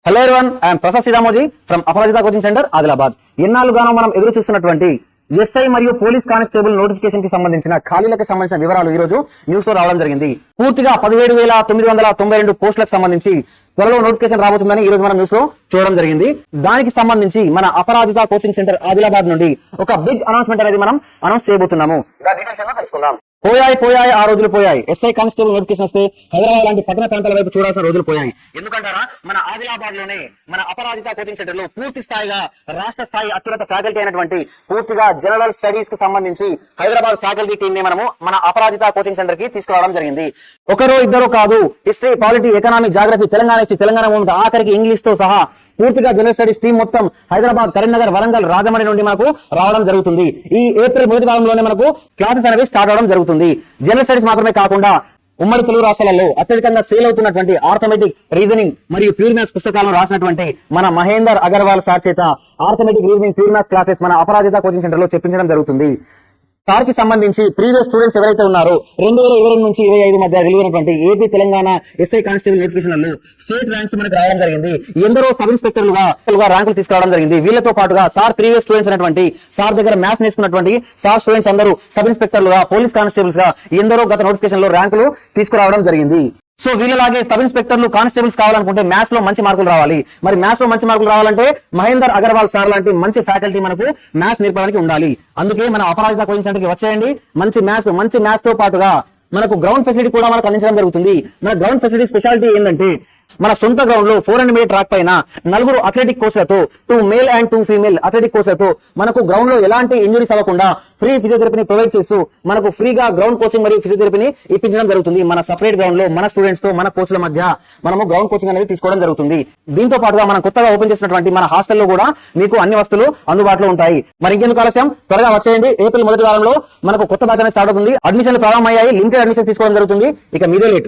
Hello everyone, I'm Prasad Sriramoji from Aparajitha coaching centre Adilabad. ఎన్నాళ్ళుగానో మనం ఎదురు చూస్తున్నటువంటి ఎస్ఐ మరియు పోలీస్ కానిస్టేబుల్ నోటిఫికేషన్ కి సంబంధించిన ఖాళీలకు సంబంధించిన వివరాలు ఈ రోజు న్యూస్ లో రావడం జరిగింది. పూర్తిగా 17,992 పోస్టులకు సంబంధించి త్వరలో నోటిఫికేషన్ రాబోతుందని ఈ రోజు మనం న్యూస్ లో చూడడం జరిగింది. దానికి సంబంధించి మన అపరాజిత కోచింగ్ సెంటర్ ఆదిలాబాద్ నుండి ఒక బిగ్ అనౌన్స్మెంట్ అనేది మనం అనౌన్స్ చేయబోతున్నాము. డీటెయిల్స్ ఏమో తెలుసుకుందాం. పోయాయి ఆ రోజులు పోయాయి. ఎస్ఐ కానిస్టేబుల్ నోటిఫికేషన్ వస్తే హైదరాబాద్ లాంటి పట్టణ ప్రాంతాల వైపు చూడాల్సిన రోజులు పోయాయి. ఎందుకంటారా, మన ఆదిలాబాద్ లోనే మన అపరాజిత కోచింగ్ సెంటర్ లో పూర్తి స్థాయిగా రాష్ట్ర స్థాయి అత్యున్నత ఫ్యాకల్టీ అయినటువంటి పూర్తిగా జనరల్ స్టడీస్ కి సంబంధించి హైదరాబాద్ ఫ్యాకల్టీ టీమ్ ని మనము మన అపరాజిత కోచింగ్ సెంటర్ కి తీసుకురావడం జరిగింది. ఒకరు ఇద్దరు కాదు, history, polity, economic, geography, Telangana history, Telangana movement, ఆఖరికి ఇంగ్లీష్ తో సహా పూర్తిగా జనరల్ స్టడీస్ టీం మొత్తం హైదరాబాద్, కరీంనగర్, వరంగల్, రాజమండ్రి నుండి మనకు రావడం జరుగుతుంది. ఈ ఏప్రిల్ మొదటి వారంలోనే మనకు క్లాసెస్ అనేవి స్టార్ట్ అవడం జరుగుతుంది. జనరల్ స్టడీస్ మాత్రమే కాకుండా ఉమ్మడి తెలుగు రాష్ట్రాలలో అత్యధికంగా సేల్ అవుతున్నటువంటి ఆర్థమెటిక్, రీజనింగ్ మరియు ప్యూర్ మ్యాథ్స్ పుస్తకాలను రాసినటువంటి మన మహేందర్ అగర్వాల్ సార్ చేత arithmetic, reasoning, pure maths classes మన అపరాజిత కోచింగ్ సెంటర్ లో చెప్పించడం జరుగుతుంది. సార్ కి సంబంధించి ప్రీవియస్ స్టూడెంట్స్ ఎవరైతే ఉన్నారో 2022 నుంచి 2025 మధ్య రిలీవ్ అయినటువంటి ఏపీ తెలంగాణ ఎస్ఐ కానిస్టేబుల్ నోటిఫికేషన్లలో స్టేట్ ర్యాంక్స్ మనకు రావడం జరిగింది. ఎందరో సబ్ ఇన్స్పెక్టర్లుగా ర్యాంకులు తీసుకురావడం జరిగింది. వీళ్ళతో పాటుగా సార్ ప్రీవియస్ స్టూడెంట్స్ అయినటువంటి సార్ దగ్గర మ్యాథ్స్ నేర్చుకున్నటువంటి సార్ స్టూడెంట్స్ అందరూ సబ్ ఇన్స్పెక్టర్లుగా, పోలీస్ కానిస్టేబుల్స్ గా ఎందరో గత నోటిఫికేషన్ లో ర్యాంకులు తీసుకురావడం జరిగింది. సో వీళ్ళలాగే సబ్ ఇన్స్పెక్టర్లు, కానిస్టేబుల్స్ కావాలనుకుంటే మ్యాథ్స్ లో మంచి మార్కులు రావాలి. మరి మ్యాథ్స్ లో మంచి మార్కులు రావాలంటే మహేందర్ అగర్వాల్ సార్ లాంటి మంచి ఫ్యాకల్టీ మనకు మ్యాథ్స్ నేర్పడానికి ఉండాలి. అందుకే మన అపరాజిత కోచింగ్ సెంటర్ కి వచ్చేయండి. మంచి మ్యాథ్స్ తో పాటుగా మనకు గ్రౌండ్ ఫెసిలిటీ కూడా మనకు అందించడం జరుగుతుంది. మన గ్రౌండ్ ఫెసిలిటీ స్పెషాలిటీ ఏంటంటే మన సొంత గ్రౌండ్ లో 400 మీటర్ ట్రాక్ పైన 4 అథ్లెటిక్ కోచ్లతో 2 మేల్ అండ్ 2 ఫీమేల్ అథ్లెటిక్ కోచ్లతో మనకు గ్రౌండ్ లో ఎలాంటి ఇంజురీస్ అవ్వకుండా ఫ్రీ ఫిజియోథెరపీని ప్రొవైడ్ చేస్తూ మనకు ఫ్రీగా గ్రౌండ్ కోచింగ్ మరియు ఫిజియోథెరపీని ఇప్పించడం జరుగుతుంది. మన సపరేట్ గ్రౌండ్ లో మన స్టూడెంట్స్ తో, మన కోచ్ల మధ్య మనము గ్రౌండ్ కోచింగ్ అనేది తీసుకోవడం జరుగుతుంది. దీంతో పాటుగా మనం కొత్తగా ఓపెన్ చేసినటువంటి మన హాస్టల్లో కూడా మీకు అన్ని వస్తువులు అందుబాటులో ఉంటాయి. మరి ఇంకెందుకు ఆలస్యం, త్వరగా వచ్చేయండి. ఏప్రిల్ మొదటి వారంలో మనకు కొత్త బ్యాచ్ అనేది స్టార్ట్ అవుతుంది. అడ్మిషన్లు ప్రారంభమయ్యాయి. లిమిటెడ్ అడ్మిషన్స్ తీసుకోవడం జరుగుతుంది. ఇక మీదే లేట్.